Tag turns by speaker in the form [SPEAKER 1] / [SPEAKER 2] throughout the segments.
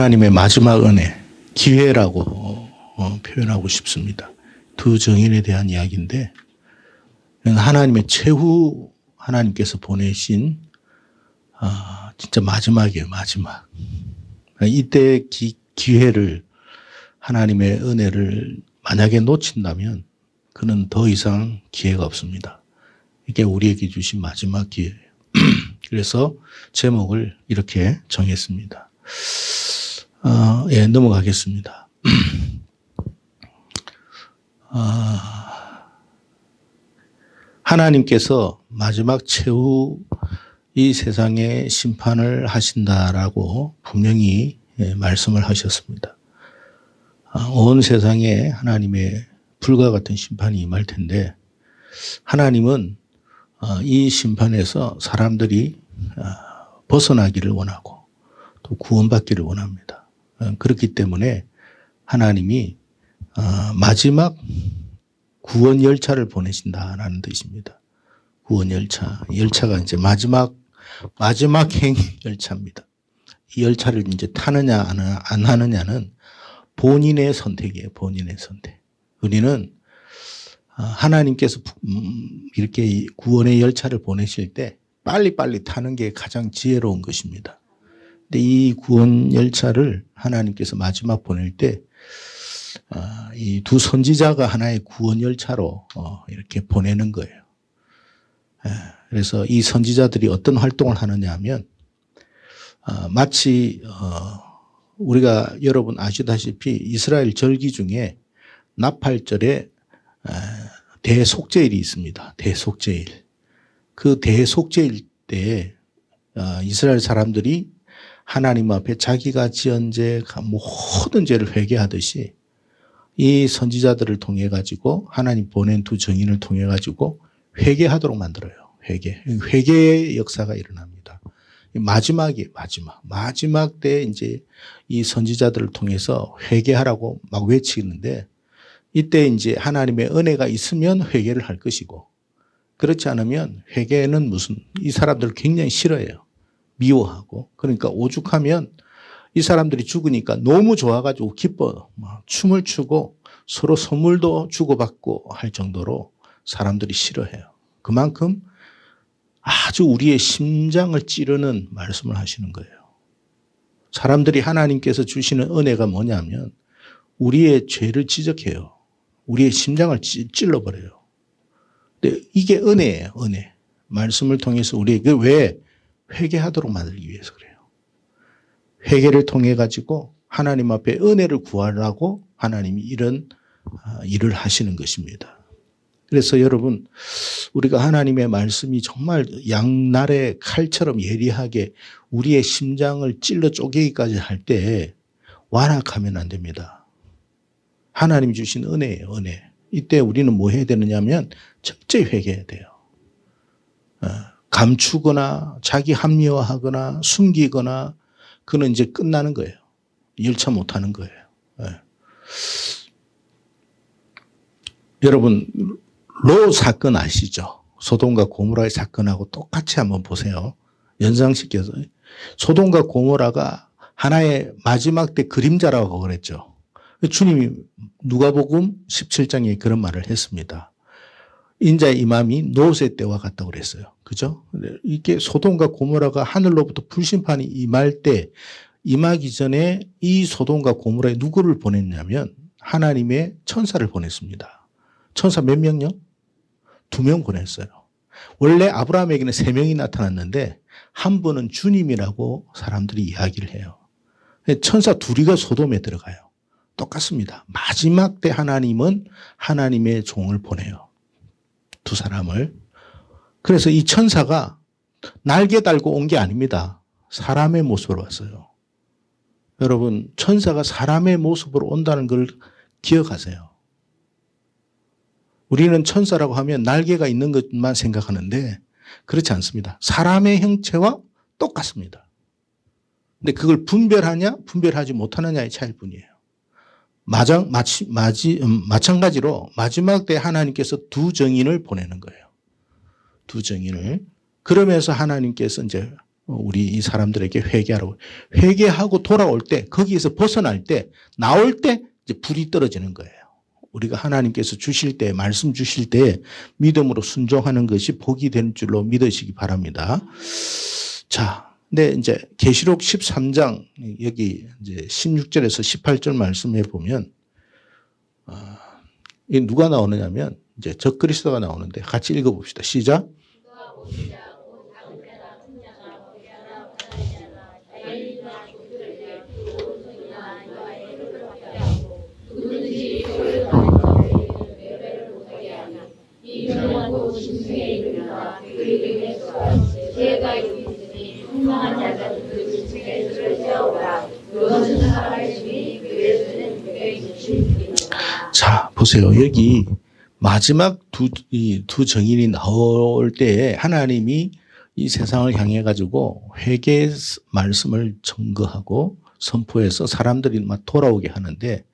[SPEAKER 1] 하나님의 마지막 은혜, 기회라고 표현하고 싶습니다. 두 정인에 대한 이야기인데 하나님의 최후 하나님께서 보내신 진짜 마지막이에요. 마지막. 이때 기회를 하나님의 은혜를 만약에 놓친다면 그는 더 이상 기회가 없습니다. 이게 우리에게 주신 마지막 기회예요. 그래서 제목을 이렇게 정했습니다. 넘어가겠습니다. 하나님께서 마지막 최후 이 세상에 심판을 하신다라고 분명히 말씀을 하셨습니다. 온 세상에 하나님의 불과 같은 심판이 임할 텐데 하나님은 이 심판에서 사람들이 벗어나기를 원하고 또 구원받기를 원합니다. 그렇기 때문에 하나님이 마지막 구원 열차를 보내신다라는 뜻입니다. 구원 열차. 열차가 이제 마지막 행 열차입니다. 이 열차를 이제 타느냐 안 하느냐는 본인의 선택이에요. 본인의 선택. 우리는 하나님께서 이렇게 구원의 열차를 보내실 때 빨리빨리 타는 게 가장 지혜로운 것입니다. 근데 이 구원 열차를 하나님께서 마지막 보낼 때 이 두 선지자가 하나의 구원 열차로 이렇게 보내는 거예요. 그래서 이 선지자들이 어떤 활동을 하느냐 하면 마치 우리가 여러분 아시다시피 이스라엘 절기 중에 나팔절에 대속죄일이 있습니다. 대속죄일. 그 대속죄일 때 이스라엘 사람들이 하나님 앞에 자기가 지은 죄 모든 죄를 회개하듯이 이 선지자들을 통해 가지고 하나님 보낸 두 정인을 통해 가지고 회개하도록 만들어요. 회개의 역사가 일어납니다. 마지막이에요. 마지막 때 이제 이 선지자들을 통해서 회개하라고 막 외치는데 이때 이제 하나님의 은혜가 있으면 회개를 할 것이고 그렇지 않으면 회개는 이 사람들을 굉장히 싫어해요. 미워하고. 그러니까 오죽하면 이 사람들이 죽으니까 너무 좋아가지고 기뻐 막 춤을 추고 서로 선물도 주고받고 할 정도로 사람들이 싫어해요. 그만큼 아주 우리의 심장을 찌르는 말씀을 하시는 거예요. 사람들이 하나님께서 주시는 은혜가 뭐냐면 우리의 죄를 지적해요. 우리의 심장을 찔러버려요. 근데 이게 은혜예요. 은혜. 말씀을 통해서 우리에게 왜 회개하도록 만들기 위해서 그래요. 회개를 통해 가지고 하나님 앞에 은혜를 구하라고 하나님이 이런 일을 하시는 것입니다. 그래서 여러분 우리가 하나님의 말씀이 정말 양날의 칼처럼 예리하게 우리의 심장을 찔러 쪼개기까지 할 때 완악하면 안 됩니다. 하나님이 주신 은혜예요. 은혜. 이때 우리는 뭐 해야 되느냐 하면 철저히 회개해야 돼요. 감추거나 자기 합리화하거나 숨기거나 그는 이제 끝나는 거예요. 열차 못하는 거예요. 여러분 로 사건 아시죠? 소돔과 고모라의 사건하고 똑같이 한번 보세요. 연상시켜서. 소돔과 고모라가 하나의 마지막 때 그림자라고 그랬죠. 주님이 누가복음 17장에 그런 말을 했습니다. 인자의 임함이 노새 때와 같다고 그랬어요. 그죠? 이게 소돔과 고모라가 하늘로부터 불심판이 임할 때 임하기 전에 이 소돔과 고모라에 누구를 보냈냐면 하나님의 천사를 보냈습니다. 천사 몇 명요? 2명 보냈어요. 원래 아브라함에게는 3명이 나타났는데 한 분은 주님이라고 사람들이 이야기를 해요. 천사 2이가 소돔에 들어가요. 똑같습니다. 마지막 때 하나님은 하나님의 종을 보내요. 2 사람을. 그래서 이 천사가 날개 달고 온 게 아닙니다. 사람의 모습으로 왔어요. 여러분 천사가 사람의 모습으로 온다는 걸 기억하세요. 우리는 천사라고 하면 날개가 있는 것만 생각하는데 그렇지 않습니다. 사람의 형체와 똑같습니다. 근데 그걸 분별하냐 분별하지 못하느냐의 차이일 뿐이에요. 마찬가지로 마지막 때 하나님께서 2 정인을 보내는 거예요. 2 정인을. 그러면서 하나님께서 이제 우리 이 사람들에게 회개하라고. 회개하고 돌아올 때, 거기에서 벗어날 때, 나올 때 이제 불이 떨어지는 거예요. 우리가 하나님께서 주실 때, 말씀 주실 때 믿음으로 순종하는 것이 복이 되는 줄로 믿으시기 바랍니다. 자, 근데 이제 계시록 13장 여기 이제 16절에서 18절 말씀해 보면 이 누가 나오느냐면 이제 적그리스도가 나오는데 같이 읽어봅시다. 시작. 자, 보세요. 여기 마지막 두 정인이 나올 때에 하나님이 이 세상을 향해 가지고 회개의 말씀을 증거하고 선포해서 사람들이 막 돌아오게 하는데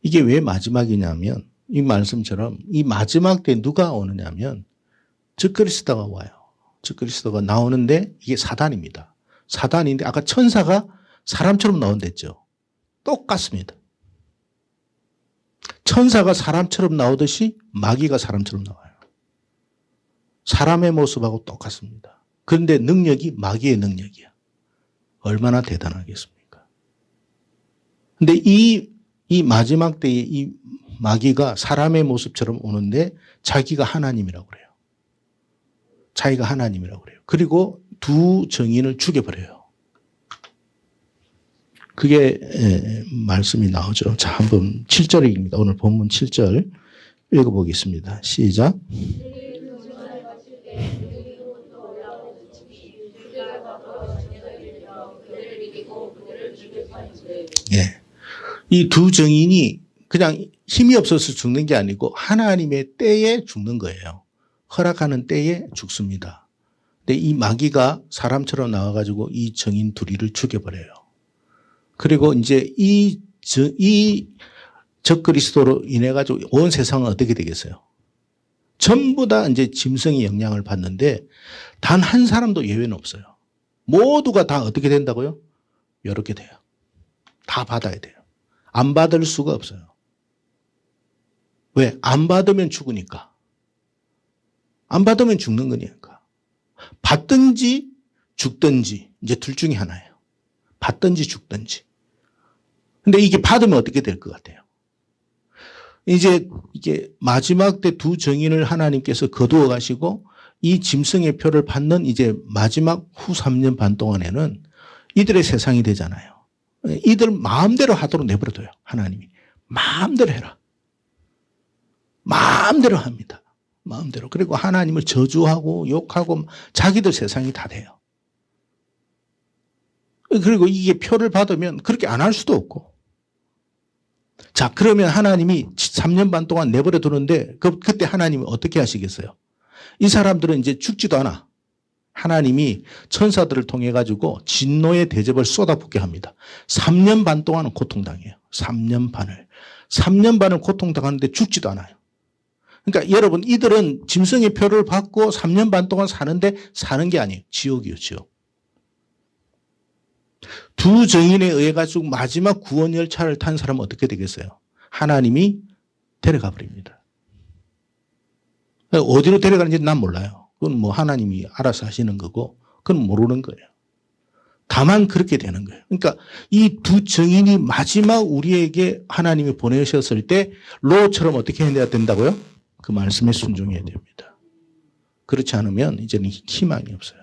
[SPEAKER 1] 이게 왜 마지막이냐면 이 말씀처럼 이 마지막 때 누가 오느냐면 적그리스도가 와요. 적그리스도가 나오는데 이게 사단입니다. 사단인데 아까 천사가 사람처럼 나온댔죠. 똑같습니다. 천사가 사람처럼 나오듯이 마귀가 사람처럼 나와요. 사람의 모습하고 똑같습니다. 그런데 능력이 마귀의 능력이야. 얼마나 대단하겠습니까? 근데 이 마지막 때에 이 마귀가 사람의 모습처럼 오는데 자기가 하나님이라고 그래요. 자기가 하나님이라고 그래요. 그리고 두 정인을 죽여버려요. 그게 말씀이 나오죠. 자, 한번 7절입니다. 오늘 본문 7절 읽어보겠습니다. 시작. 예. 이 두 정인이 그냥 힘이 없어서 죽는 게 아니고 하나님의 때에 죽는 거예요. 허락하는 때에 죽습니다. 근데 이 마귀가 사람처럼 나와가지고 이 정인 둘이를 죽여버려요. 그리고 이제 이 적그리스도로 인해가지고 온 세상은 어떻게 되겠어요? 전부 다 이제 짐승의 영향을 받는데 단 한 사람도 예외는 없어요. 모두가 다 어떻게 된다고요? 이렇게 돼요. 다 받아야 돼요. 안 받을 수가 없어요. 왜? 안 받으면 죽으니까. 안 받으면 죽는 거니까. 받든지 죽든지 이제 둘 중에 하나예요. 받든지 죽든지. 근데 이게 받으면 어떻게 될 것 같아요? 이제 이게 마지막 때 두 정인을 하나님께서 거두어 가시고 이 짐승의 표를 받는 이제 마지막 후 3년 반 동안에는 이들의 세상이 되잖아요. 이들 마음대로 하도록 내버려둬요. 하나님이. 마음대로 해라. 마음대로 합니다. 마음대로. 그리고 하나님을 저주하고 욕하고 자기들 세상이 다 돼요. 그리고 이게 표를 받으면 그렇게 안 할 수도 없고. 자, 그러면 하나님이 3년 반 동안 내버려 두는데 그때 하나님이 어떻게 하시겠어요? 이 사람들은 이제 죽지도 않아. 하나님이 천사들을 통해 가지고 진노의 대접을 쏟아붓게 합니다. 3년 반 동안은 고통당해요. 3년 반을. 3년 반을 고통당하는데 죽지도 않아요. 그러니까 여러분 이들은 짐승의 표를 받고 3년 반 동안 사는데 사는 게 아니에요. 지옥이요, 지옥. 두 정인에 의해 가지고 마지막 구원 열차를 탄 사람은 어떻게 되겠어요? 하나님이 데려가 버립니다. 어디로 데려가는지 난 몰라요. 그건 뭐 하나님이 알아서 하시는 거고 그건 모르는 거예요. 다만 그렇게 되는 거예요. 그러니까 이 두 정인이 마지막 우리에게 하나님이 보내셨을 때 롯처럼 어떻게 해야 된다고요? 그 말씀에 순종해야 됩니다. 그렇지 않으면 이제는 희망이 없어요.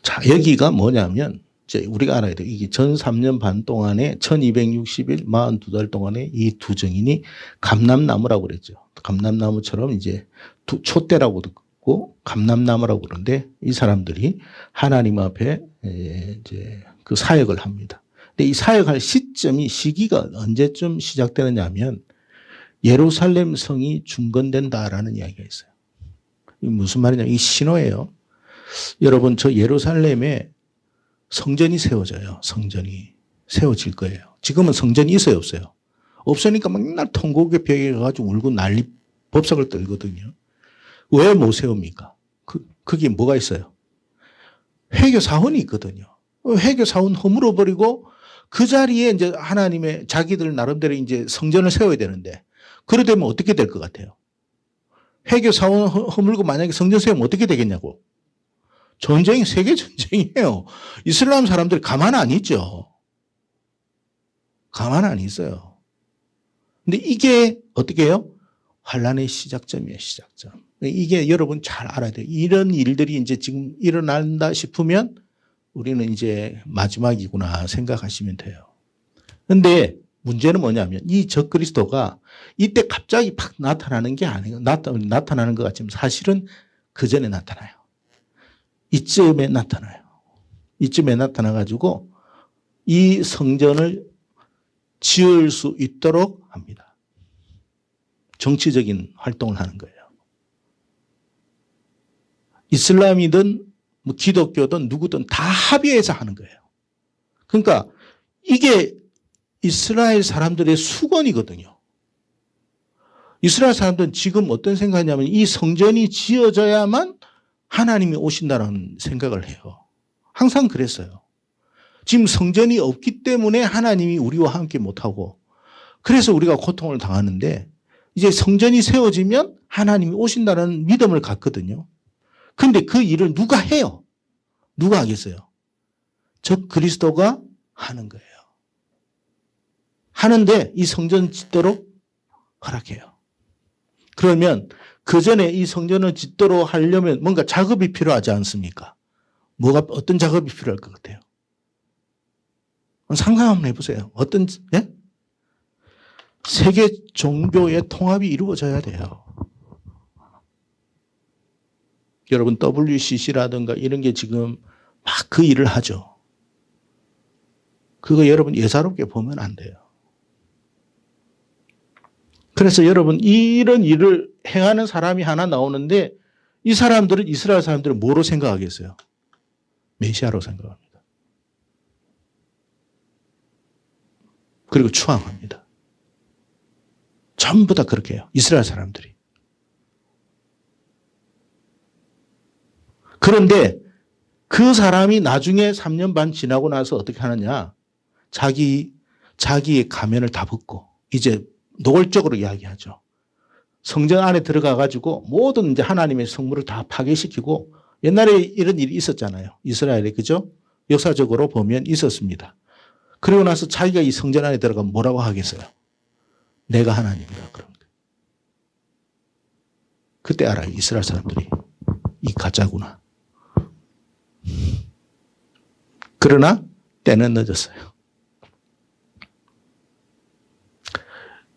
[SPEAKER 1] 자, 여기가 뭐냐면 이제 우리가 알아야 돼요. 이게 전 3년 반 동안에 1260일 42달 동안에 이 두 정인이 감람나무라고 그랬죠. 감람나무처럼 이제 촛대라고 듣고 감람나무라고 그러는데 이 사람들이 하나님 앞에 이제 그 사역을 합니다. 근데 이 사역할 시기가 언제쯤 시작되느냐 하면 예루살렘 성이 중건된다라는 이야기가 있어요. 이게 무슨 말이냐면 이 신호예요. 여러분 저 예루살렘에 성전이 세워져요. 성전이 세워질 거예요. 지금은 성전이 있어요, 없어요? 없으니까 맨날 통곡의 벽에 가가지고 울고 난리 법석을 떨거든요. 왜 못 세웁니까? 그게 뭐가 있어요? 회교사원이 있거든요. 회교사원 허물어버리고 그 자리에 이제 하나님의 자기들 나름대로 이제 성전을 세워야 되는데 그러되면 어떻게 될 것 같아요? 회교사원 허물고 만약에 성전 세우면 어떻게 되겠냐고. 전쟁이 세계 전쟁이에요. 이슬람 사람들이 가만 안 있죠. 가만 안 있어요. 근데 이게 어떻게 해요? 환란의 시작점이에요. 시작점. 이게 여러분 잘 알아야 돼요. 이런 일들이 이제 지금 일어난다 싶으면 우리는 이제 마지막이구나 생각하시면 돼요. 그런데 문제는 뭐냐면 이 적그리스도가 이때 갑자기 팍 나타나는 게 아니에요. 나타나는 것 같지만 사실은 그 전에 나타나요. 이쯤에 나타나요. 이쯤에 나타나가지고 이 성전을 지을 수 있도록 합니다. 정치적인 활동을 하는 거예요. 이슬람이든 뭐 기독교든 누구든 다 합의해서 하는 거예요. 그러니까 이게 이스라엘 사람들의 수건이거든요. 이스라엘 사람들은 지금 어떤 생각이냐면 이 성전이 지어져야만 하나님이 오신다는 생각을 해요. 항상 그랬어요. 지금 성전이 없기 때문에 하나님이 우리와 함께 못하고 그래서 우리가 고통을 당하는데 이제 성전이 세워지면 하나님이 오신다는 믿음을 갖거든요. 그런데 그 일을 누가 해요? 누가 하겠어요? 적 그리스도가 하는 거예요. 하는데 이 성전 짓도록 허락해요. 그러면 그 전에 이 성전을 짓도록 하려면 뭔가 작업이 필요하지 않습니까? 어떤 작업이 필요할 것 같아요? 상상 한번 해보세요. 예? 세계 종교의 통합이 이루어져야 돼요. 여러분 WCC라든가 이런 게 지금 막 그 일을 하죠. 그거 여러분 예사롭게 보면 안 돼요. 그래서 여러분 이런 일을 행하는 사람이 하나 나오는데 이 사람들은 이스라엘 사람들은 뭐로 생각하겠어요? 메시아로 생각합니다. 그리고 추앙합니다. 전부 다 그렇게 해요. 이스라엘 사람들이. 그런데 그 사람이 나중에 3년 반 지나고 나서 어떻게 하느냐. 자기의 가면을 다 벗고 이제 노골적으로 이야기하죠. 성전 안에 들어가 가지고 모든 이제 하나님의 성물을 다 파괴시키고 옛날에 이런 일이 있었잖아요. 이스라엘에 그죠? 역사적으로 보면 있었습니다. 그리고 나서 자기가 이 성전 안에 들어가면 뭐라고 하겠어요? 내가 하나님이다. 그런 거예요. 그때 알아요. 이스라엘 사람들이 이 가짜구나. 그러나 때는 늦었어요.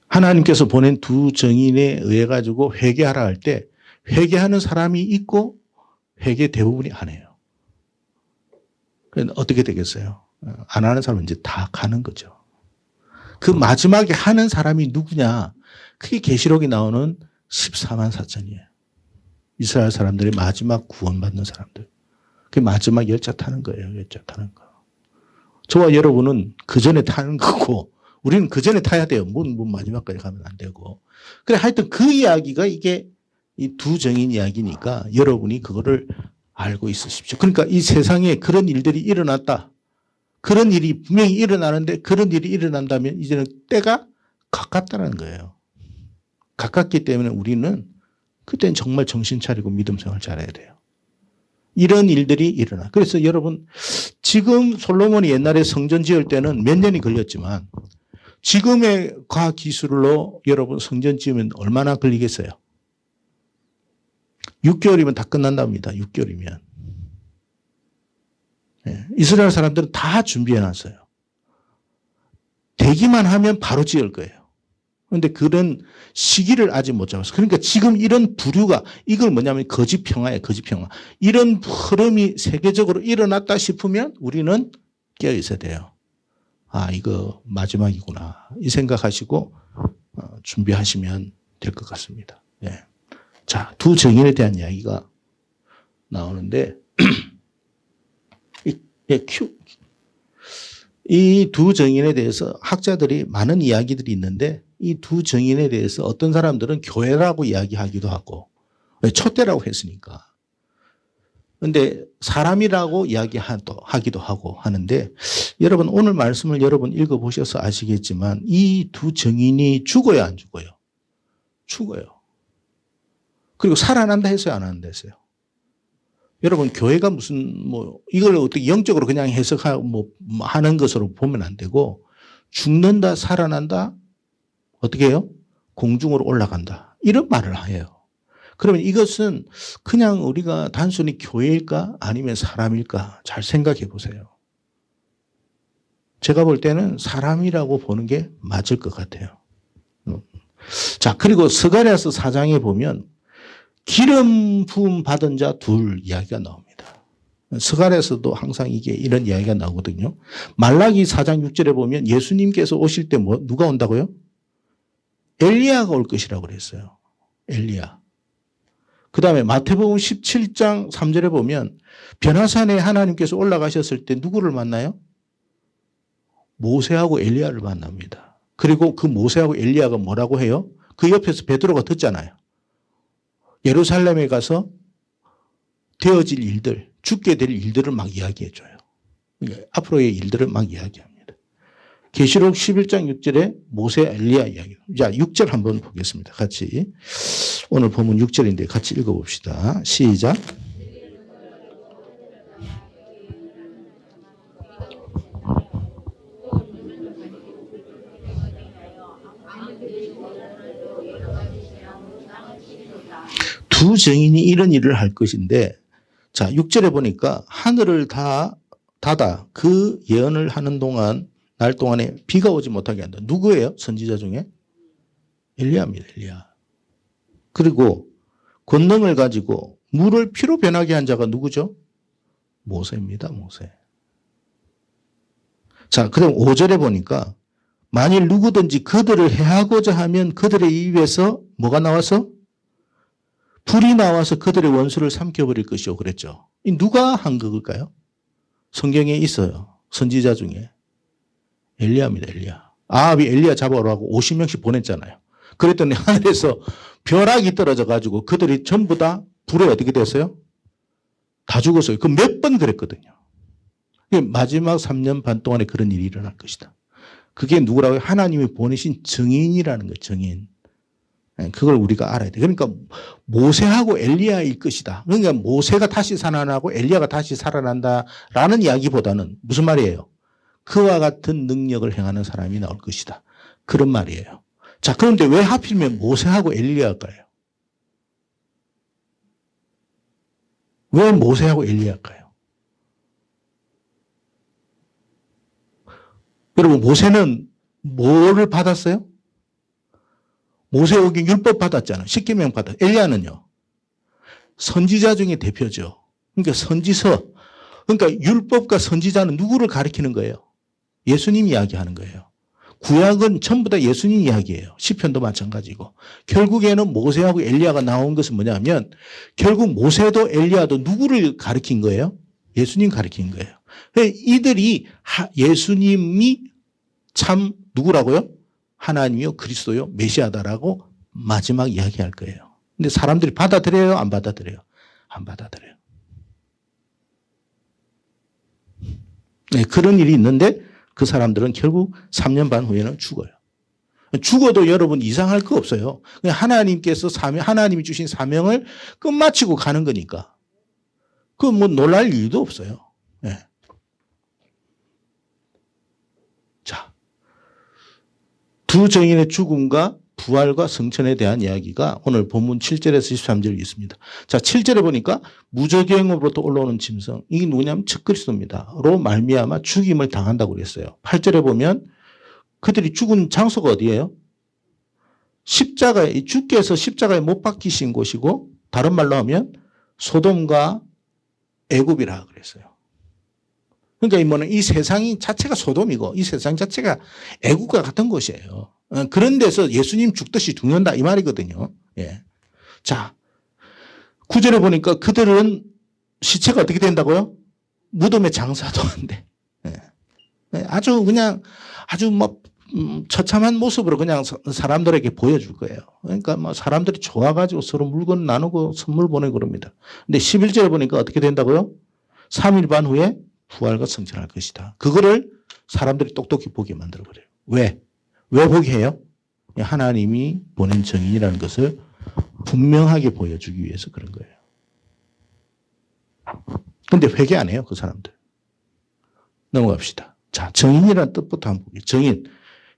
[SPEAKER 1] 하나님께서 보낸 두 정인에 의해 가지고 회개하라 할 때 회개하는 사람이 있고 회개 대부분이 안 해요. 그럼 어떻게 되겠어요? 안 하는 사람은 이제 다 가는 거죠. 그 마지막에 하는 사람이 누구냐? 그게 계시록이 나오는 14만 4천이에요. 이스라엘 사람들이 마지막 구원받는 사람들. 그 마지막 열차 타는 거예요. 열차 타는 거. 저와 여러분은 그 전에 타는 거고 우리는 그 전에 타야 돼요. 문 마지막까지 가면 안 되고. 그래 하여튼 그 이야기가 이게 이 두 정인 이야기니까 여러분이 그거를 알고 있으십시오. 그러니까 이 세상에 그런 일들이 일어났다. 그런 일이 분명히 일어나는데 그런 일이 일어난다면 이제는 때가 가깝다는 거예요. 가깝기 때문에 우리는 그때는 정말 정신 차리고 믿음 생활 잘해야 돼요. 이런 일들이 일어나. 그래서 여러분 지금 솔로몬이 옛날에 성전 지을 때는 몇 년이 걸렸지만 지금의 과학 기술로 여러분 성전 지으면 얼마나 걸리겠어요? 6개월이면 다 끝난답니다. 6개월이면. 네. 이스라엘 사람들은 다 준비해 놨어요. 되기만 하면 바로 지을 거예요. 그런데 그런 시기를 아직 못 잡았어요. 그러니까 지금 이런 부류가 이걸 뭐냐면 거짓 평화예요. 거짓 평화. 이런 흐름이 세계적으로 일어났다 싶으면 우리는 깨어 있어야 돼요. 아, 이거 마지막이구나. 이 생각하시고 준비하시면 될 것 같습니다. 네. 자, 두 정인에 대한 이야기가 나오는데 이 두 정인에 대해서 학자들이 많은 이야기들이 있는데 이 두 정인에 대해서 어떤 사람들은 교회라고 이야기하기도 하고 촛대라고 했으니까 근데 사람이라고 하기도 하고 하는데 여러분 오늘 말씀을 여러분 읽어보셔서 아시겠지만 이 두 증인이 죽어요, 안 죽어요? 죽어요. 그리고 살아난다 했어요, 안 한다 했어요? 여러분 교회가 무슨 이걸 어떻게 영적으로 그냥 해석하고 하는 것으로 보면 안 되고 죽는다, 살아난다, 어떻게 해요? 공중으로 올라간다. 이런 말을 해요. 그러면 이것은 그냥 우리가 단순히 교회일까 아니면 사람일까 잘 생각해 보세요. 제가 볼 때는 사람이라고 보는 게 맞을 것 같아요. 자, 그리고 스가랴서 4장에 보면 기름 부음 받은 자 둘 이야기가 나옵니다. 스가랴서도 항상 이런 이야기가 나오거든요. 말라기 4장 6절에 보면 예수님께서 오실 때 누가 온다고요? 엘리야가 올 것이라고 그랬어요. 엘리야. 그 다음에 마태복음 17장 3절에 보면 변화산에 하나님께서 올라가셨을 때 누구를 만나요? 모세하고 엘리야를 만납니다. 그리고 그 모세하고 엘리야가 뭐라고 해요? 그 옆에서 베드로가 듣잖아요. 예루살렘에 가서 되어질 일들, 죽게 될 일들을 막 이야기해 줘요. 그러니까 앞으로의 일들을 막 이야기합니다. 계시록 11장 6절에 모세 엘리야 이야기. 자, 6절 한번 보겠습니다. 같이. 오늘 본문 6절인데 같이 읽어봅시다. 시작. 두 증인이 이런 일을 할 것인데, 자, 6절에 보니까 하늘을 다 닫아 그 예언을 하는 동안 날 동안에 비가 오지 못하게 한다. 누구예요? 선지자 중에? 엘리야입니다. 엘리야. 그리고 권능을 가지고 물을 피로 변하게 한 자가 누구죠? 모세입니다. 모세. 자, 그럼 5절에 보니까 만일 누구든지 그들을 해하고자 하면 그들의 입에서 뭐가 나와서? 불이 나와서 그들의 원수를 삼켜버릴 것이요. 그랬죠. 누가 한 걸까요? 성경에 있어요. 선지자 중에. 엘리야입니다. 엘리야. 아합이 엘리야 잡아오라고 50명씩 보냈잖아요. 그랬더니 하늘에서 벼락이 떨어져 가지고 그들이 전부 다 불에 어떻게 됐어요? 다 죽었어요. 그 몇 번 그랬거든요. 마지막 3년 반 동안에 그런 일이 일어날 것이다. 그게 누구라고요? 하나님이 보내신 증인이라는 거예요. 증인. 그걸 우리가 알아야 돼. 그러니까 모세하고 엘리야일 것이다. 그러니까 모세가 다시 살아나고 엘리야가 다시 살아난다라는 이야기보다는 무슨 말이에요? 그와 같은 능력을 행하는 사람이 나올 것이다. 그런 말이에요. 자, 그런데 왜 하필이면 모세하고 엘리야일까요? 왜 모세하고 엘리야일까요? 여러분, 모세는 뭐를 받았어요? 모세오경 율법 받았잖아요. 십계명 받았어요. 엘리야는요? 선지자 중에 대표죠. 그러니까 선지서. 그러니까 율법과 선지자는 누구를 가리키는 거예요? 예수님 이야기하는 거예요. 구약은 전부 다 예수님 이야기예요. 시편도 마찬가지고. 결국에는 모세하고 엘리야가 나온 것은 뭐냐면 결국 모세도 엘리야도 누구를 가리킨 거예요? 예수님 가리킨 거예요. 이들이 예수님이 참 누구라고요? 하나님이요 그리스도요 메시아다라고 마지막 이야기할 거예요. 근데 사람들이 받아들여요? 안 받아들여요? 안 받아들여요. 네, 그런 일이 있는데 그 사람들은 결국 3년 반 후에는 죽어요. 죽어도 여러분 이상할 거 없어요. 하나님께서 하나님이 주신 사명을 끝마치고 가는 거니까. 그 뭐 놀랄 일도 없어요. 네. 자, 두 증인의 죽음과 부활과 성천에 대한 이야기가 오늘 본문 7절에서 13절에 있습니다. 자, 7절에 보니까 무저갱으로부터 올라오는 짐승. 이게 누구냐면 적그리스도입니다. 로 말미암아 죽임을 당한다고 그랬어요. 8절에 보면 그들이 죽은 장소가 어디예요? 십자가에, 주께서 십자가에 못 박히신 곳이고 다른 말로 하면 소돔과 애굽이라 그랬어요. 그러니까 이 세상이 자체가 소돔이고 이 세상 자체가 애국과 같은 곳이에요. 그런 데서 예수님 죽듯이 죽는다 이 말이거든요. 예. 자, 9절에 보니까 그들은 시체가 어떻게 된다고요? 무덤에 장사도 안 돼. 예. 아주 그냥 아주 뭐 처참한 모습으로 그냥 사람들에게 보여줄 거예요. 그러니까 뭐 사람들이 좋아가지고 서로 물건 나누고 선물 보내고 그럽니다. 근데 11절에 보니까 어떻게 된다고요? 3일 반 후에 부활과 성천할 것이다. 그거를 사람들이 똑똑히 보게 만들어버려요. 왜? 왜 보게 해요? 하나님이 보낸 증인이라는 것을 분명하게 보여주기 위해서 그런 거예요. 근데 회개 안 해요, 그 사람들. 넘어갑시다. 자, 증인이라는 뜻부터 한번 볼게요. 증인.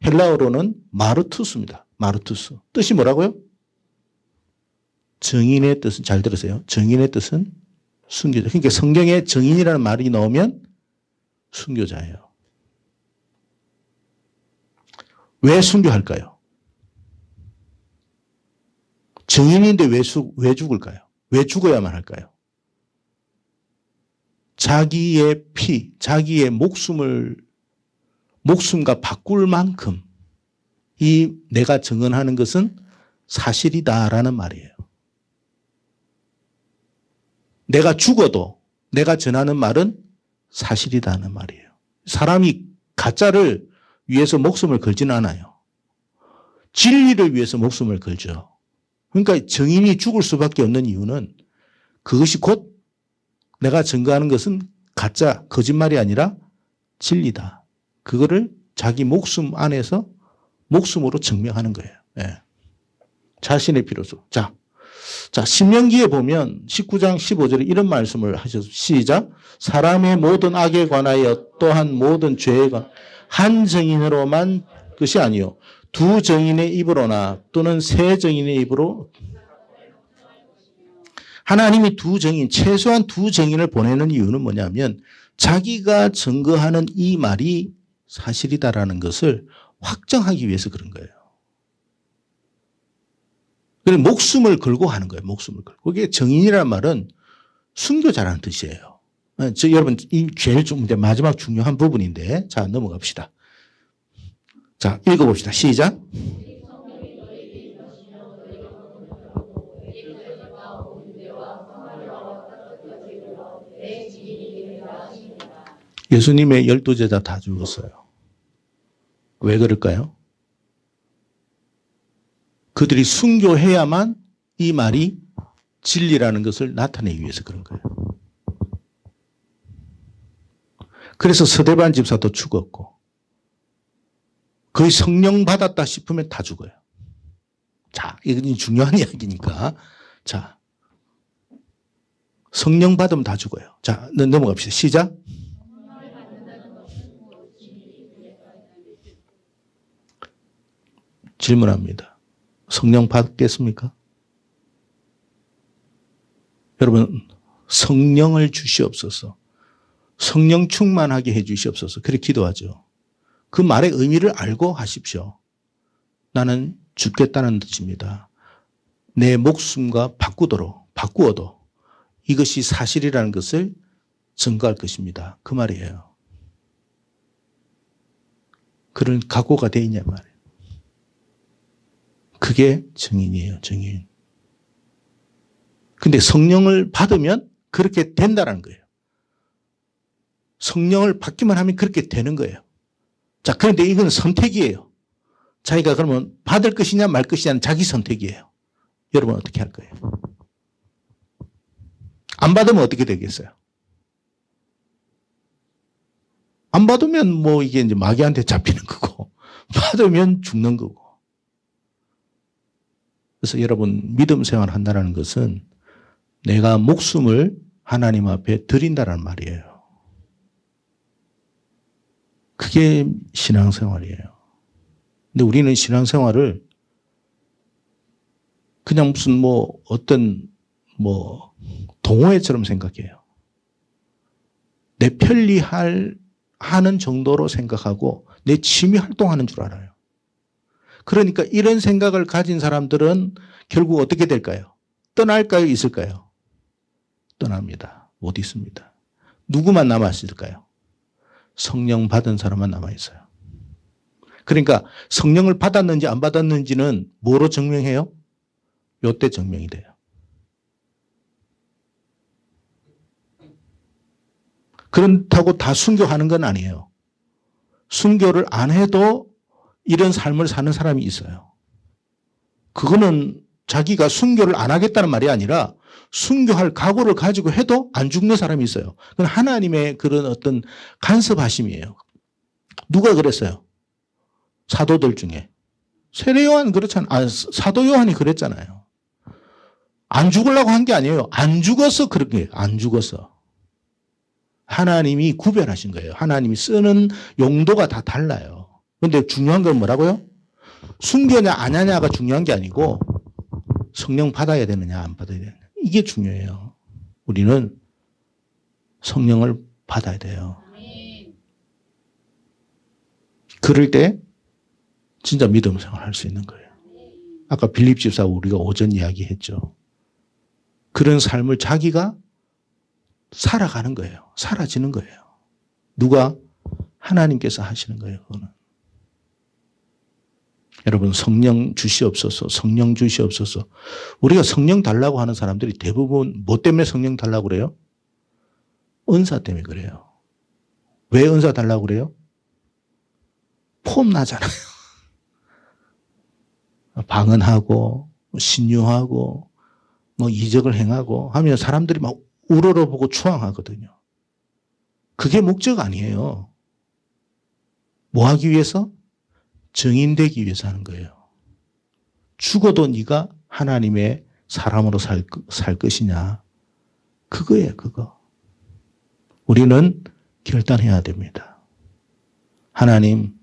[SPEAKER 1] 헬라어로는 마르투스입니다. 마르투스. 뜻이 뭐라고요? 증인의 뜻은, 잘 들으세요. 증인의 뜻은 순교자. 그러니까 성경에 증인이라는 말이 나오면 순교자예요. 왜 순교할까요? 증인인데 왜 죽을까요? 왜 죽어야만 할까요? 자기의 피, 자기의 목숨과 바꿀 만큼 이 내가 증언하는 것은 사실이다라는 말이에요. 내가 죽어도 내가 전하는 말은 사실이다는 말이에요. 사람이 가짜를 위해서 목숨을 걸지는 않아요. 진리를 위해서 목숨을 걸죠. 그러니까 증인이 죽을 수밖에 없는 이유는 그것이 곧 내가 증거하는 것은 가짜, 거짓말이 아니라 진리다. 그거를 자기 목숨 안에서 목숨으로 증명하는 거예요. 네. 자신의 피로서. 자, 신명기에 보면 19장 15절에 이런 말씀을 하셔서 시작. 사람의 모든 악에 관하여 또한 모든 죄에 관하여 한 증인으로만 것이 아니요 두 증인의 입으로나 또는 세 증인의 입으로 하나님이 두 증인, 최소한 두 증인을 보내는 이유는 뭐냐면 자기가 증거하는 이 말이 사실이다라는 것을 확정하기 위해서 그런 거예요. 그래서 목숨을 걸고 하는 거예요. 목숨을 걸고. 그게 증인이라는 말은 순교자라는 뜻이에요. 여러분, 이 제일 좀 이제 마지막 중요한 부분인데, 자, 넘어갑시다. 자, 읽어봅시다. 시작. 예수님의 12제자 다 죽었어요. 왜 그럴까요? 그들이 순교해야만 이 말이 진리라는 것을 나타내기 위해서 그런 거예요. 그래서 서대반 집사도 죽었고 거의 성령 받았다 싶으면 다 죽어요. 자, 이건 중요한 이야기니까. 자, 성령 받으면 다 죽어요. 자, 넘어갑시다. 시작. 질문합니다. 성령 받겠습니까? 여러분, 성령을 주시옵소서. 성령 충만하게 해 주시옵소서. 그렇게 기도하죠. 그 말의 의미를 알고 하십시오. 나는 죽겠다는 뜻입니다. 내 목숨과 바꾸어도 이것이 사실이라는 것을 증거할 것입니다. 그 말이에요. 그런 각오가 돼 있냐 말이에요. 그게 증인이에요. 증인. 근데 성령을 받으면 그렇게 된다는 거예요. 성령을 받기만 하면 그렇게 되는 거예요. 자, 그런데 이건 선택이에요. 자기가 그러면 받을 것이냐 말 것이냐는 자기 선택이에요. 여러분 어떻게 할 거예요? 안 받으면 어떻게 되겠어요? 안 받으면 뭐 이게 이제 마귀한테 잡히는 거고, 받으면 죽는 거고. 그래서 여러분 믿음 생활 한다는 것은 내가 목숨을 하나님 앞에 드린다는 말이에요. 그게 신앙생활이에요. 근데 우리는 신앙생활을 그냥 무슨 어떤 동호회처럼 생각해요. 내 편리하는 정도로 생각하고 내 취미 활동하는 줄 알아요. 그러니까 이런 생각을 가진 사람들은 결국 어떻게 될까요? 떠날까요? 있을까요? 떠납니다. 못 있습니다. 누구만 남았을까요? 성령 받은 사람만 남아있어요. 그러니까 성령을 받았는지 안 받았는지는 뭐로 증명해요? 요때 증명이 돼요. 그렇다고 다 순교하는 건 아니에요. 순교를 안 해도 이런 삶을 사는 사람이 있어요. 그거는 자기가 순교를 안 하겠다는 말이 아니라 순교할 각오를 가지고 해도 안 죽는 사람이 있어요. 그건 하나님의 그런 어떤 간섭하심이에요. 누가 그랬어요? 사도들 중에. 세례 요한 그렇잖아요. 사도 요한이 그랬잖아요. 안 죽으려고 한 게 아니에요. 안 죽어서 그런 거예요. 안 죽어서. 하나님이 구별하신 거예요. 하나님이 쓰는 용도가 다 달라요. 그런데 중요한 건 뭐라고요? 순교냐 안 하냐가 중요한 게 아니고 성령 받아야 되느냐 안 받아야 되느냐. 이게 중요해요. 우리는 성령을 받아야 돼요. 그럴 때 진짜 믿음 생활할 수 있는 거예요. 아까 빌립 집사 우리가 오전 이야기했죠. 그런 삶을 자기가 살아가는 거예요. 사라지는 거예요. 누가? 하나님께서 하시는 거예요. 그거는. 여러분 성령 주시옵소서. 성령 주시옵소서. 우리가 성령 달라고 하는 사람들이 대부분 뭐 때문에 성령 달라고 그래요? 은사 때문에 그래요. 왜 은사 달라고 그래요? 폼나잖아요. 방언하고 신유하고 뭐 이적을 행하고 하면 사람들이 막 우러러보고 추앙하거든요. 그게 목적 아니에요. 뭐 하기 위해서? 증인되기 위해서 하는 거예요. 죽어도 네가 하나님의 사람으로 살 것이냐. 그거예요. 그거. 우리는 결단해야 됩니다. 하나님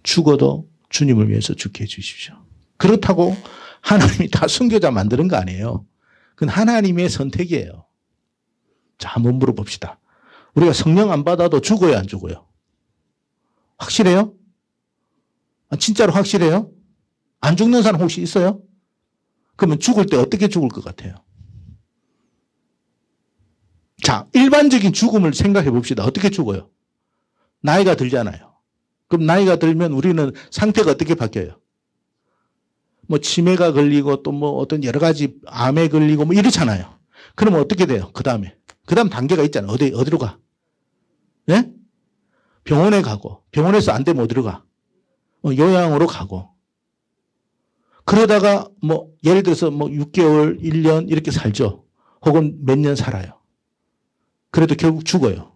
[SPEAKER 1] 죽어도 주님을 위해서 죽게 해주십시오. 그렇다고 하나님이 다 순교자 만드는 거 아니에요. 그건 하나님의 선택이에요. 자, 한번 물어봅시다. 우리가 성령 안 받아도 죽어요, 안 죽어요? 확실해요? 진짜로 확실해요? 안 죽는 사람 혹시 있어요? 그러면 죽을 때 어떻게 죽을 것 같아요? 자, 일반적인 죽음을 생각해 봅시다. 어떻게 죽어요? 나이가 들잖아요. 그럼 나이가 들면 우리는 상태가 어떻게 바뀌어요? 뭐 치매가 걸리고 또 뭐 어떤 여러 가지 암에 걸리고 뭐 이렇잖아요. 그러면 어떻게 돼요? 그 다음 단계가 있잖아요. 어디로 가? 네? 병원에 가고, 병원에서 안 되면 어디로 가? 요양으로 가고. 그러다가 뭐 예를 들어서 뭐 6개월, 1년 이렇게 살죠. 혹은 몇 년 살아요. 그래도 결국 죽어요.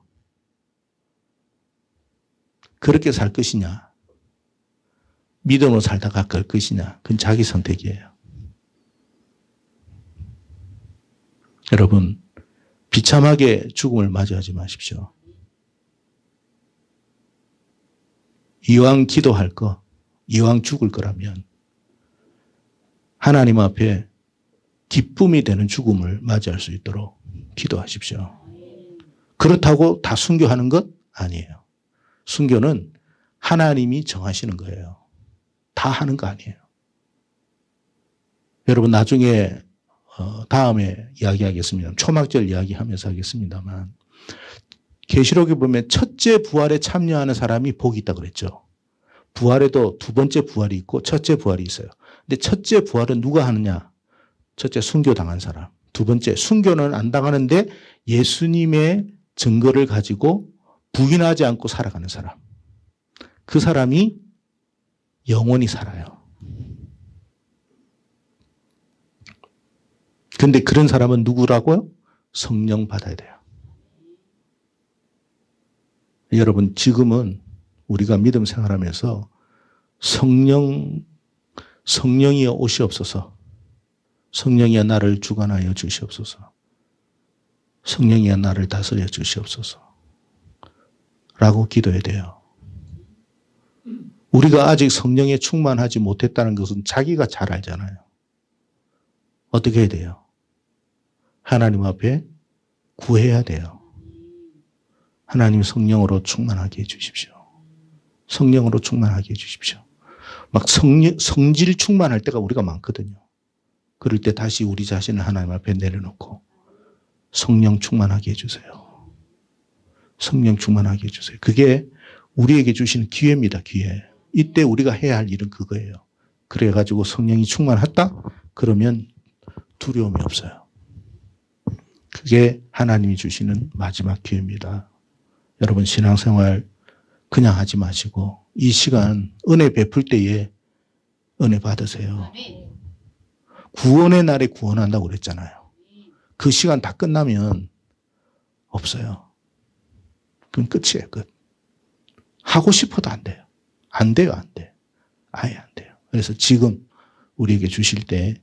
[SPEAKER 1] 그렇게 살 것이냐? 믿음으로 살다가 갈 것이냐? 그건 자기 선택이에요. 여러분, 비참하게 죽음을 맞이하지 마십시오. 이왕 기도할 거, 이왕 죽을 거라면 하나님 앞에 기쁨이 되는 죽음을 맞이할 수 있도록 기도하십시오. 그렇다고 다 순교하는 것 아니에요. 순교는 하나님이 정하시는 거예요. 다 하는 거 아니에요. 여러분 나중에 다음에 이야기하겠습니다. 초막절 이야기하면서 하겠습니다만 계시록에 보면 첫째 부활에 참여하는 사람이 복이 있다고 그랬죠. 부활에도 두 번째 부활이 있고 첫째 부활이 있어요. 근데 첫째 부활은 누가 하느냐? 첫째 순교 당한 사람. 두 번째 순교는 안 당하는데 예수님의 증거를 가지고 부인하지 않고 살아가는 사람. 그 사람이 영원히 살아요. 근데 그런 사람은 누구라고요? 성령 받아야 돼요. 여러분 지금은 우리가 믿음 생활하면서 성령이여 오시옵소서. 성령이여 나를 주관하여 주시옵소서. 성령이여 나를 다스려 주시옵소서. 라고 기도해야 돼요. 우리가 아직 성령에 충만하지 못했다는 것은 자기가 잘 알잖아요. 어떻게 해야 돼요? 하나님 앞에 구해야 돼요. 하나님 성령으로 충만하게 해주십시오. 성령으로 충만하게 해주십시오. 막 성질 충만할 때가 우리가 많거든요. 그럴 때 다시 우리 자신을 하나님 앞에 내려놓고 성령 충만하게 해주세요. 성령 충만하게 해주세요. 그게 우리에게 주시는 기회입니다. 기회. 이때 우리가 해야 할 일은 그거예요. 그래가지고 성령이 충만했다? 그러면 두려움이 없어요. 그게 하나님이 주시는 마지막 기회입니다. 여러분 신앙생활 그냥 하지 마시고 이 시간 은혜 베풀 때에 은혜 받으세요. 구원의 날에 구원한다고 그랬잖아요. 그 시간 다 끝나면 없어요. 그럼 끝이에요. 끝. 하고 싶어도 안 돼요. 안 돼요. 안 돼요. 아예 안 돼요. 그래서 지금 우리에게 주실 때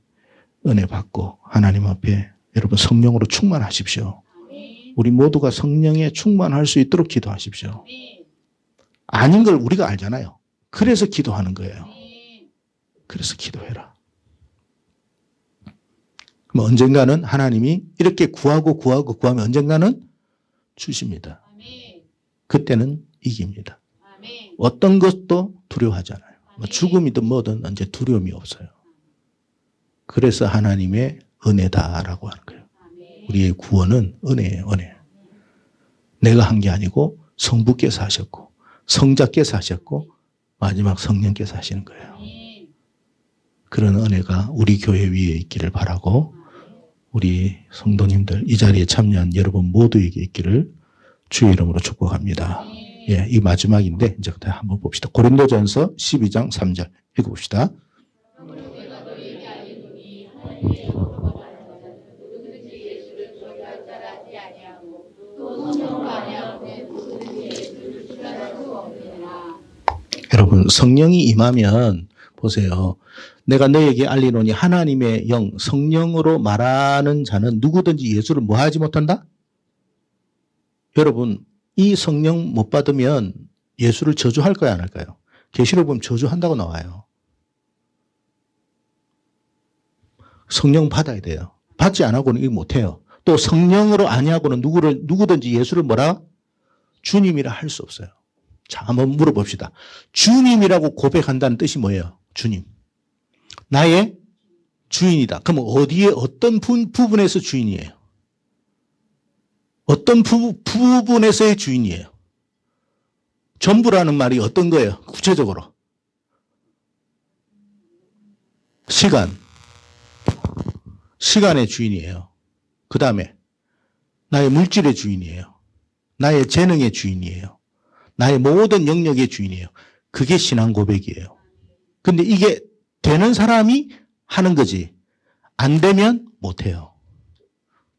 [SPEAKER 1] 은혜 받고 하나님 앞에 여러분 성령으로 충만하십시오. 우리 모두가 성령에 충만할 수 있도록 기도하십시오. 아닌 걸 우리가 알잖아요. 그래서 기도하는 거예요. 그래서 기도해라. 그럼 언젠가는 하나님이 이렇게 구하면 언젠가는 주십니다. 그때는 이깁니다. 어떤 것도 두려워하지 않아요. 죽음이든 뭐든 이제 두려움이 없어요. 그래서 하나님의 은혜다라고 하는 거예요. 우리의 구원은 은혜예요. 은혜. 내가 한 게 아니고 성부께서 하셨고 성자께서 하셨고 마지막 성령께서 하시는 거예요. 그런 은혜가 우리 교회 위에 있기를 바라고 우리 성도님들 이 자리에 참여한 여러분 모두에게 있기를 주의 이름으로 축복합니다. 예, 이 마지막인데 이제 한번 봅시다. 고린도전서 12장 3절 읽어봅시다. 여러분 성령이 임하면 보세요. 내가 너에게 알리노니 하나님의 영 성령으로 말하는 자는 누구든지 예수를 뭐 하지 못한다? 여러분 이 성령 못 받으면 예수를 저주할까요 안 할까요? 계시록 보면 저주한다고 나와요. 성령 받아야 돼요. 받지 않고는 이거 못해요. 또 성령으로 아니하고는 누구든지 예수를 뭐라? 주님이라 할 수 없어요. 자, 한번 물어봅시다. 주님이라고 고백한다는 뜻이 뭐예요? 주님. 나의 주인이다. 그럼 어디에 어떤 부분에서 주인이에요? 어떤 부분에서의 주인이에요? 전부라는 말이 어떤 거예요? 구체적으로. 시간의 주인이에요. 그 다음에 나의 물질의 주인이에요. 나의 재능의 주인이에요. 나의 모든 영역의 주인이에요. 그게 신앙 고백이에요. 근데 이게 되는 사람이 하는 거지. 안 되면 못해요.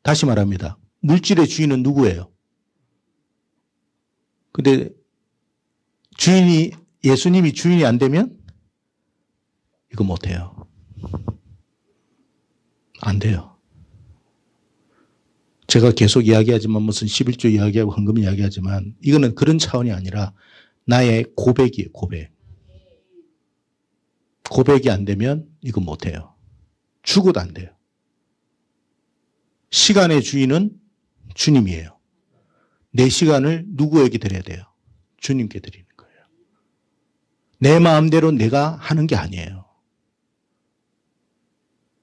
[SPEAKER 1] 다시 말합니다. 물질의 주인은 누구예요? 근데 예수님이 주인이 안 되면 이거 못해요. 안 돼요. 제가 계속 이야기하지만 무슨 11조 이야기하고 헌금 이야기하지만 이거는 그런 차원이 아니라 나의 고백이에요. 고백. 고백이 안 되면 이거 못해요. 죽어도 안 돼요. 시간의 주인은 주님이에요. 내 시간을 누구에게 드려야 돼요? 주님께 드리는 거예요. 내 마음대로 내가 하는 게 아니에요.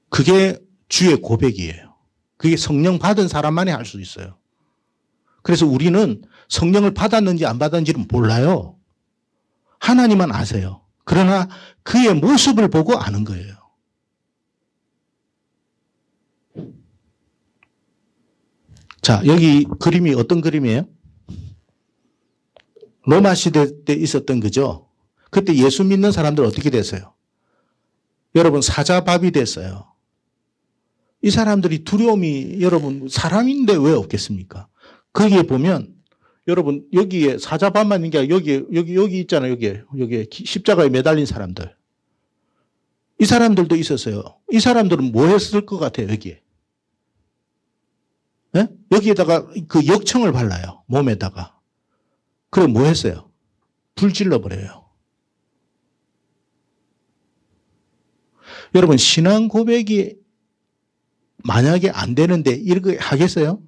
[SPEAKER 1] 그게 주의 고백이에요. 그게 성령 받은 사람만이 할 수 있어요. 그래서 우리는 성령을 받았는지 안 받았는지는 몰라요. 하나님만 아세요. 그러나 그의 모습을 보고 아는 거예요. 자, 여기 그림이 어떤 그림이에요? 로마 시대 때 있었던 거죠. 그때 예수 믿는 사람들 어떻게 됐어요? 여러분 사자밥이 됐어요. 이 사람들이 두려움이 여러분 사람인데 왜 없겠습니까? 거기에 보면 여러분 여기에 사자밥만 있는 게 아니라 여기 있잖아요. 여기에 십자가에 매달린 사람들. 이 사람들도 있었어요. 이 사람들은 뭐 했을 것 같아요, 여기에? 네? 여기에다가 그 역청을 발라요. 몸에다가. 그럼 뭐 했어요? 불 질러버려요. 여러분 신앙 고백이 만약에 안 되는데 이렇게 하겠어요?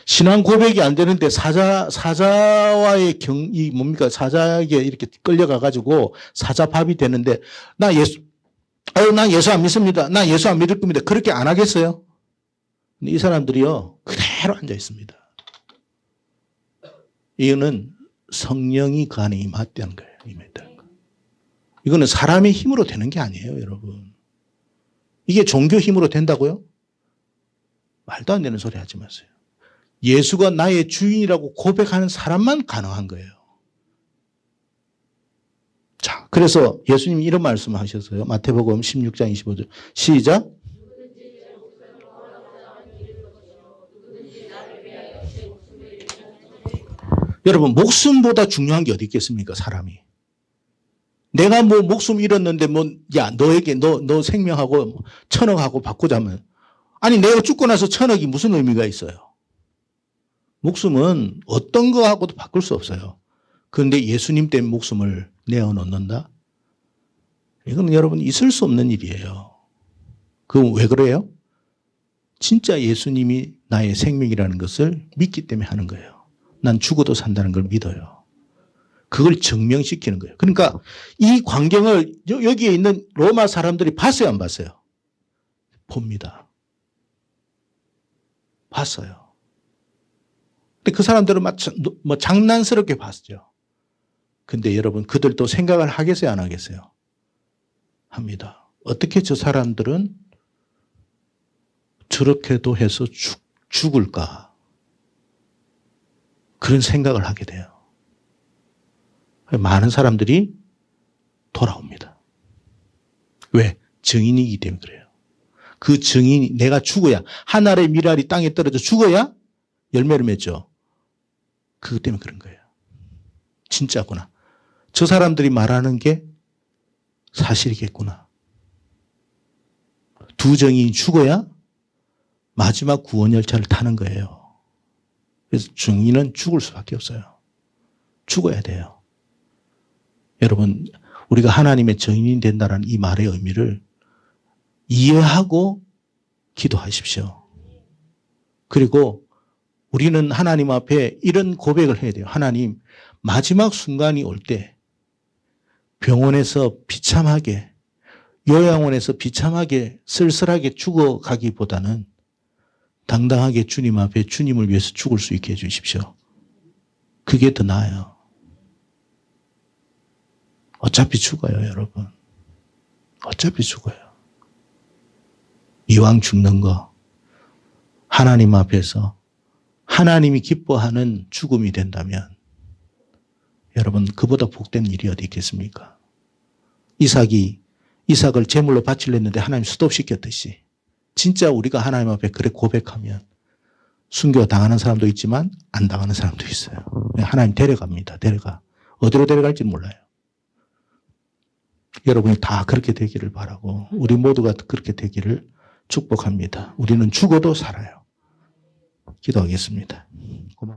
[SPEAKER 1] 신앙 고백이 안 되는데 사자와의 이 뭡니까? 사자에게 이렇게 끌려가가지고 사자밥이 되는데 나 예수 안 믿습니다. 나 예수 안 믿을 겁니다. 그렇게 안 하겠어요? 근데 이 사람들이요, 그대로 앉아 있습니다. 이거는 성령이 그 안에 임했다는 거예요. 임했다는 거. 이거는 사람의 힘으로 되는 게 아니에요, 여러분. 이게 종교 힘으로 된다고요? 말도 안 되는 소리 하지 마세요. 예수가 나의 주인이라고 고백하는 사람만 가능한 거예요. 자, 그래서 예수님이 이런 말씀을 하셨어요. 마태복음 16장 25절. 시작. 여러분, 목숨보다 중요한 게 어디 있겠습니까, 사람이. 내가 뭐 목숨 잃었는데 야, 너에게 너 생명하고 1,000억하고 바꾸자면, 아니, 내가 죽고 나서 1,000억이 무슨 의미가 있어요? 목숨은 어떤 거하고도 바꿀 수 없어요. 그런데 예수님 때문에 목숨을 내어놓는다? 이건 여러분 있을 수 없는 일이에요. 그럼 왜 그래요? 진짜 예수님이 나의 생명이라는 것을 믿기 때문에 하는 거예요. 난 죽어도 산다는 걸 믿어요. 그걸 증명시키는 거예요. 그러니까 이 광경을 여기에 있는 로마 사람들이 봤어요, 안 봤어요? 봅니다. 봤어요. 근데 그 사람들은 뭐 장난스럽게 봤죠. 근데 여러분, 그들도 생각을 하겠어요, 안 하겠어요? 합니다. 어떻게 저 사람들은 저렇게도 해서 죽을까? 그런 생각을 하게 돼요. 많은 사람들이 돌아옵니다. 왜? 증인이기 때문에 그래요. 그 증인이 내가 죽어야, 한 알의 밀알이 땅에 떨어져 죽어야 열매를 맺죠. 그것 때문에 그런 거예요. 진짜구나. 저 사람들이 말하는 게 사실이겠구나. 두 증인이 죽어야 마지막 구원 열차를 타는 거예요. 그래서 증인은 죽을 수밖에 없어요. 죽어야 돼요. 여러분, 우리가 하나님의 증인이 된다는 이 말의 의미를 이해하고 기도하십시오. 그리고 우리는 하나님 앞에 이런 고백을 해야 돼요. 하나님, 마지막 순간이 올 때 병원에서 비참하게, 요양원에서 비참하게 쓸쓸하게 죽어가기보다는 당당하게 주님 앞에 주님을 위해서 죽을 수 있게 해주십시오. 그게 더 나아요. 어차피 죽어요, 여러분. 어차피 죽어요. 이왕 죽는 거 하나님 앞에서 하나님이 기뻐하는 죽음이 된다면 여러분, 그보다 복된 일이 어디 있겠습니까? 이삭을 제물로 바치려 했는데 하나님 스톱시켰듯이 진짜 우리가 하나님 앞에 그래 고백하면 순교 당하는 사람도 있지만 안 당하는 사람도 있어요. 하나님 데려갑니다. 데려가. 어디로 데려갈지 몰라요. 여러분이 다 그렇게 되기를 바라고 우리 모두가 그렇게 되기를 축복합니다. 우리는 죽어도 살아요. 기도하겠습니다. 고마워요.